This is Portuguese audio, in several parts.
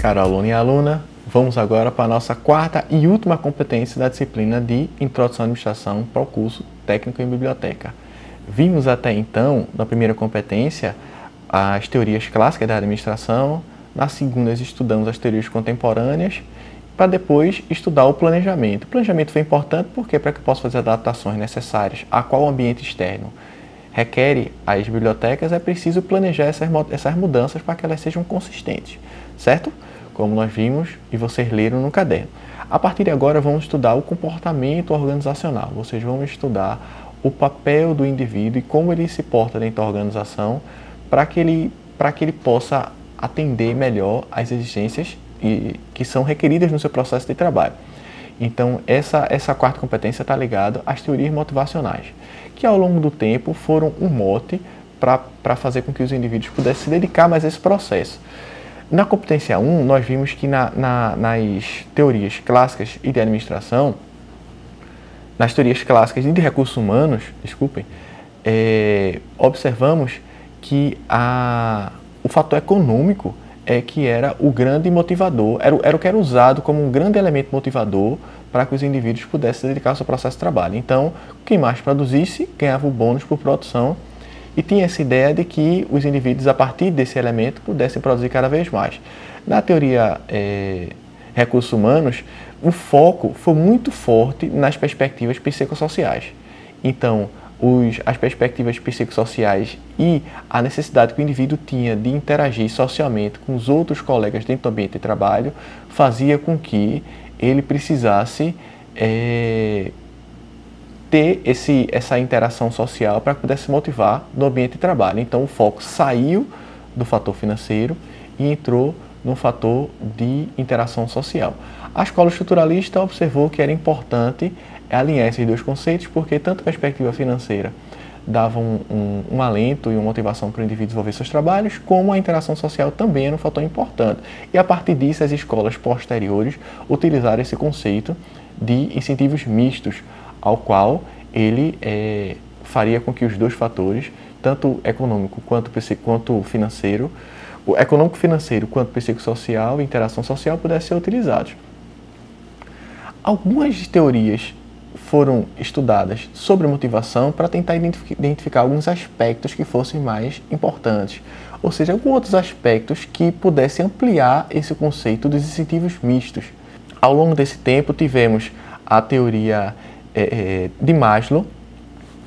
Caro aluno e aluna, vamos agora para a nossa quarta e última competência da disciplina de Introdução à Administração para o curso Técnico em Biblioteca. Vimos até então, na primeira competência, as teorias clássicas da administração, na segunda estudamos as teorias contemporâneas, para depois estudar o planejamento. O planejamento foi importante porque para que eu possa fazer adaptações necessárias a qual ambiente externo requer as bibliotecas, é preciso planejar essas mudanças para que elas sejam consistentes, certo? Como nós vimos e vocês leram no caderno. A partir de agora vamos estudar o comportamento organizacional. Vocês vão estudar o papel do indivíduo e como ele se porta dentro da organização para que ele possa atender melhor às exigências que são requeridas no seu processo de trabalho. Então, essa quarta competência está ligada às teorias motivacionais, que ao longo do tempo foram um mote para fazer com que os indivíduos pudessem se dedicar mais a esse processo. Na competência 1, nós vimos que nas teorias clássicas e de administração, nas teorias clássicas e de recursos humanos, observamos que o fator econômico que era o grande motivador, era o que era usado como um grande elemento motivador para que os indivíduos pudessem se dedicar ao seu processo de trabalho. Então, quem mais produzisse ganhava o bônus por produção e tinha essa ideia de que os indivíduos, a partir desse elemento, pudessem produzir cada vez mais. Na teoria recursos humanos, o foco foi muito forte nas perspectivas psicossociais. Então, as perspectivas psicossociais e a necessidade que o indivíduo tinha de interagir socialmente com os outros colegas dentro do ambiente de trabalho fazia com que ele precisasse ter essa interação social para que pudesse se motivar no ambiente de trabalho. Então, o foco saiu do fator financeiro e entrou no fator de interação social. A escola estruturalista observou que era importante alinhar esses dois conceitos, porque tanto a perspectiva financeira dava um alento e uma motivação para o indivíduo desenvolver seus trabalhos, como a interação social também era um fator importante. E a partir disso, as escolas posteriores utilizaram esse conceito de incentivos mistos, ao qual ele faria com que os dois fatores, tanto econômico quanto financeiro, o econômico-financeiro quanto psicossocial e interação social pudessem ser utilizados. Algumas teorias foram estudadas sobre motivação para tentar identificar alguns aspectos que fossem mais importantes, ou seja, alguns outros aspectos que pudessem ampliar esse conceito dos incentivos mistos. Ao longo desse tempo tivemos a teoria de Maslow,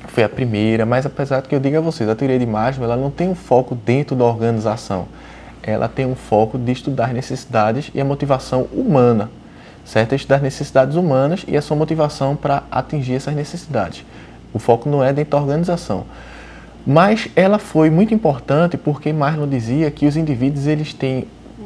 que foi a primeira, mas apesar de que eu diga a vocês, a teoria de Maslow ela não tem um foco dentro da organização, ela tem um foco de estudar as necessidades e a motivação humana. Certo? Estudar as necessidades humanas e a sua motivação para atingir essas necessidades. O foco não é dentro da organização. Mas ela foi muito importante porque Maslow dizia que os indivíduos,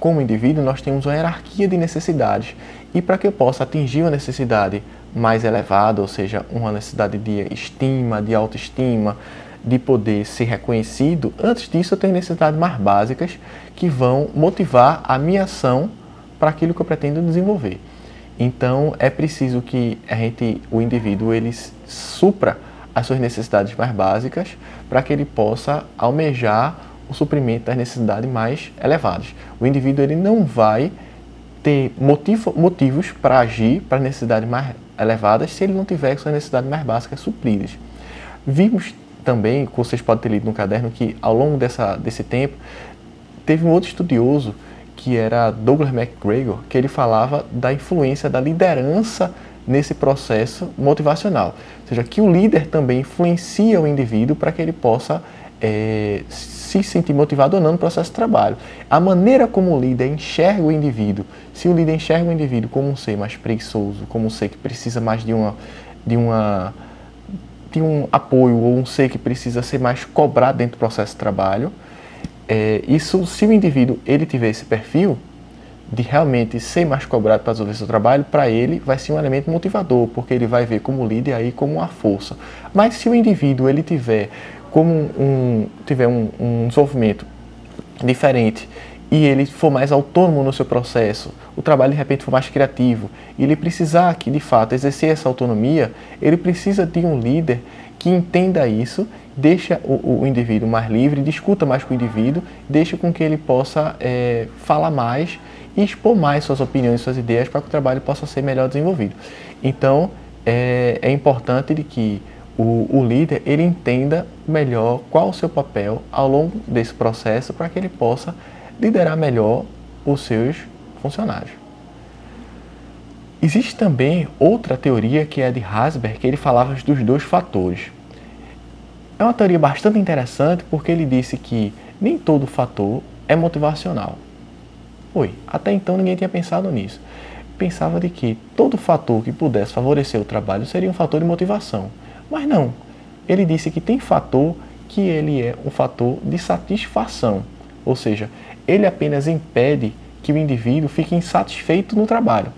como indivíduo, nós temos uma hierarquia de necessidades. E para que eu possa atingir uma necessidade mais elevada, ou seja, uma necessidade de estima, de autoestima, de poder ser reconhecido, antes disso eu tenho necessidades mais básicas que vão motivar a minha ação para aquilo que eu pretendo desenvolver. Então, é preciso que o indivíduo ele supra as suas necessidades mais básicas para que ele possa almejar o suprimento das necessidades mais elevadas. O indivíduo ele não vai ter motivos para agir para necessidades mais elevadas se ele não tiver suas necessidades mais básicas supridas. Vimos também, como vocês podem ter lido no caderno, que ao longo desse tempo, teve um outro estudioso que era Douglas McGregor, que ele falava da influência da liderança nesse processo motivacional. Ou seja, que o líder também influencia o indivíduo para que ele possa se sentir motivado ou não no processo de trabalho. A maneira como o líder enxerga o indivíduo, se o líder enxerga o indivíduo como um ser mais preguiçoso, como um ser que precisa mais de um apoio, ou um ser que precisa ser mais cobrado dentro do processo de trabalho, se o indivíduo ele tiver esse perfil de realmente ser mais cobrado para desenvolver seu trabalho, para ele vai ser um elemento motivador, porque ele vai ver como líder aí como uma força. Mas se o indivíduo ele tiver um desenvolvimento diferente e ele for mais autônomo no seu processo, o trabalho de repente for mais criativo, e ele precisar que de fato exercer essa autonomia, ele precisa de um líder que entenda isso, deixa o indivíduo mais livre, discuta mais com o indivíduo, deixa com que ele possa falar mais e expor mais suas opiniões, suas ideias, para que o trabalho possa ser melhor desenvolvido. Então, é importante de que o líder ele entenda melhor qual o seu papel ao longo desse processo, para que ele possa liderar melhor os seus funcionários. Existe também outra teoria, que é a de Herzberg, que ele falava dos 2 fatores. É uma teoria bastante interessante, porque ele disse que nem todo fator é motivacional. Até então ninguém tinha pensado nisso. Pensava de que todo fator que pudesse favorecer o trabalho seria um fator de motivação. Mas não. Ele disse que tem fator que ele é um fator de satisfação. Ou seja, ele apenas impede que o indivíduo fique insatisfeito no trabalho.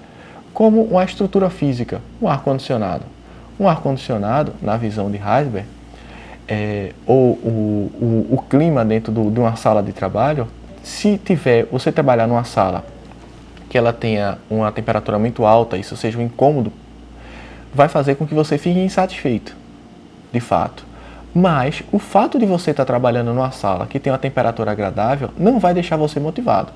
Como uma estrutura física, um ar-condicionado. Um ar-condicionado, na visão de Herzberg, ou o clima dentro de uma sala de trabalho, se você trabalhar numa sala que ela tenha uma temperatura muito alta, isso seja um incômodo, vai fazer com que você fique insatisfeito, de fato. Mas o fato de você estar trabalhando numa sala que tem uma temperatura agradável não vai deixar você motivado.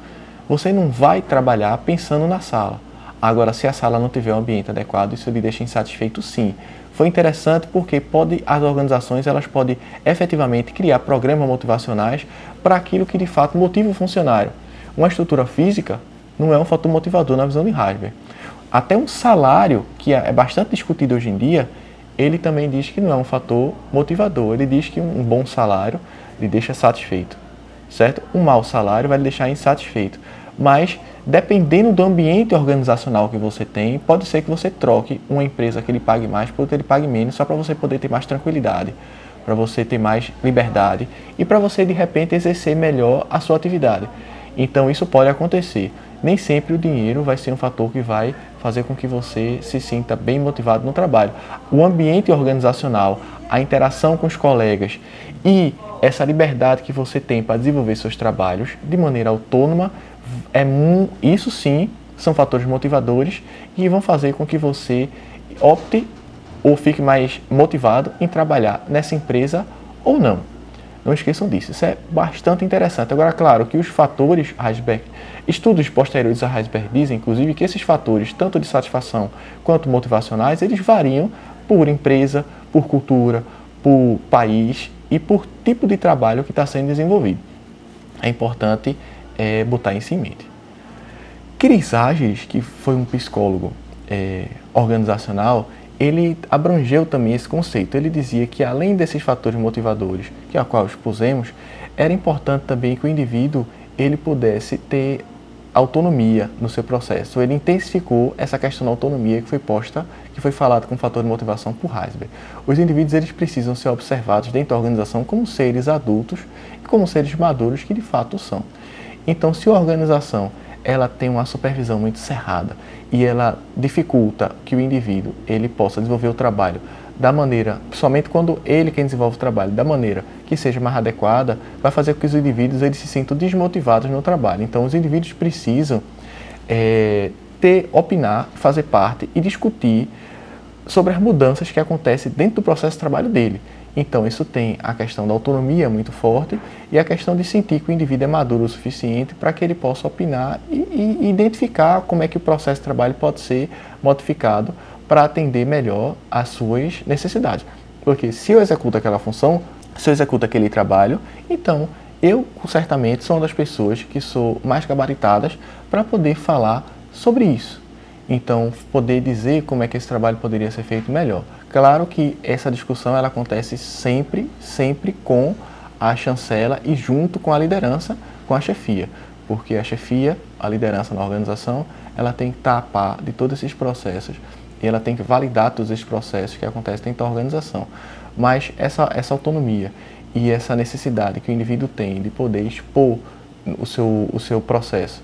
Você não vai trabalhar pensando na sala. Agora, se a sala não tiver um ambiente adequado, isso lhe deixa insatisfeito, sim. Foi interessante porque as organizações elas podem efetivamente criar programas motivacionais para aquilo que de fato motiva o funcionário. Uma estrutura física não é um fator motivador na visão de Herzberg. Até um salário, que é bastante discutido hoje em dia, ele também diz que não é um fator motivador. Ele diz que um bom salário lhe deixa satisfeito, certo? Um mau salário vai lhe deixar insatisfeito. Mas, dependendo do ambiente organizacional que você tem, pode ser que você troque uma empresa que lhe pague mais por outra que lhe pague menos, só para você poder ter mais tranquilidade, para você ter mais liberdade e para você, de repente, exercer melhor a sua atividade. Então, isso pode acontecer. Nem sempre o dinheiro vai ser um fator que vai fazer com que você se sinta bem motivado no trabalho. O ambiente organizacional, a interação com os colegas e essa liberdade que você tem para desenvolver seus trabalhos de maneira autônoma, isso sim são fatores motivadores e vão fazer com que você opte ou fique mais motivado em trabalhar nessa empresa ou não. Não esqueçam disso, isso é bastante interessante. Agora, claro que os fatores Herzberg, estudos posteriores a Herzberg dizem, inclusive, que esses fatores, tanto de satisfação quanto motivacionais, eles variam por empresa, por cultura, por país e por tipo de trabalho que está sendo desenvolvido. É importante botar isso em mente. Chris Argyris, que foi um psicólogo organizacional, ele abrangeu também esse conceito. Ele dizia que, além desses fatores motivadores, que a qual expusemos, era importante também que o indivíduo ele pudesse ter autonomia no seu processo. Ele intensificou essa questão da autonomia que foi falado com o fator de motivação por Herzberg. Os indivíduos eles precisam ser observados dentro da organização como seres adultos e como seres maduros que de fato são. Então, se a organização ela tem uma supervisão muito cerrada e ela dificulta que o indivíduo ele possa desenvolver o trabalho da maneira, principalmente quando ele quem desenvolve o trabalho, da maneira que seja mais adequada, vai fazer com que os indivíduos eles se sintam desmotivados no trabalho. Então, os indivíduos precisam opinar, fazer parte e discutir sobre as mudanças que acontecem dentro do processo de trabalho dele. Então, isso tem a questão da autonomia muito forte e a questão de sentir que o indivíduo é maduro o suficiente para que ele possa opinar e identificar como é que o processo de trabalho pode ser modificado para atender melhor às suas necessidades. Porque se eu executo aquela função, se eu executo aquele trabalho, então eu certamente sou uma das pessoas que sou mais gabaritadas para poder falar sobre isso. Então, poder dizer como é que esse trabalho poderia ser feito melhor. Claro que essa discussão ela acontece sempre com a chancela e junto com a liderança, com a chefia. Porque a chefia, a liderança na organização, ela tem que estar a par de todos esses processos e ela tem que validar todos esses processos que acontecem dentro da organização. Mas essa autonomia e essa necessidade que o indivíduo tem de poder expor o seu processo,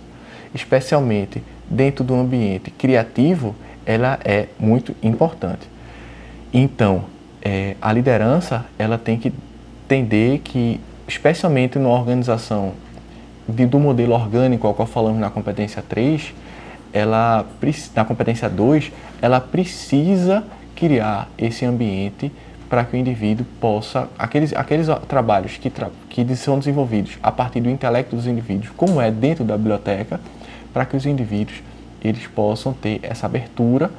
especialmente dentro do ambiente criativo, ela é muito importante. Então, a liderança ela tem que entender que, especialmente numa organização do modelo orgânico ao qual falamos na competência 3, na competência 2, ela precisa criar esse ambiente para que o indivíduo possa, aqueles trabalhos que são desenvolvidos a partir do intelecto dos indivíduos, como é dentro da biblioteca, para que os indivíduos eles possam ter essa abertura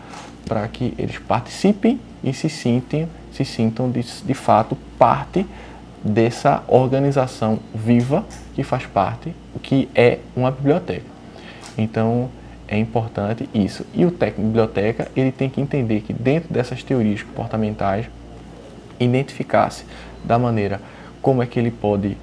para que eles participem e se sintam de fato parte dessa organização viva que faz parte, o que é uma biblioteca. Então, é importante isso. E o técnico de biblioteca, ele tem que entender que dentro dessas teorias comportamentais, identificar-se da maneira como é que ele pode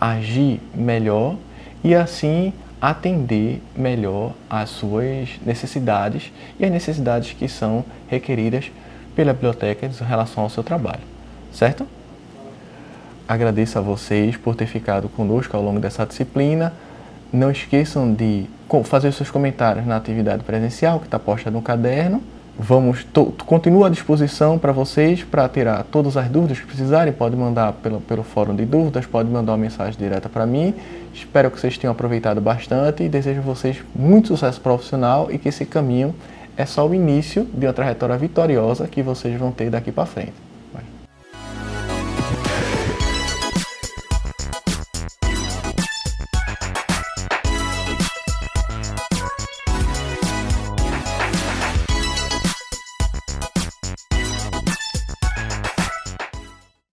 agir melhor e assim atender melhor às suas necessidades e as necessidades que são requeridas pela biblioteca em relação ao seu trabalho, certo? Agradeço a vocês por ter ficado conosco ao longo dessa disciplina. Não esqueçam de fazer os seus comentários na atividade presencial que está posta no caderno. Continuo à disposição para vocês para tirar todas as dúvidas que precisarem. Pode mandar pelo fórum de dúvidas, pode mandar uma mensagem direta para mim. Espero que vocês tenham aproveitado bastante e desejo a vocês muito sucesso profissional e que esse caminho é só o início de uma trajetória vitoriosa que vocês vão ter daqui para frente.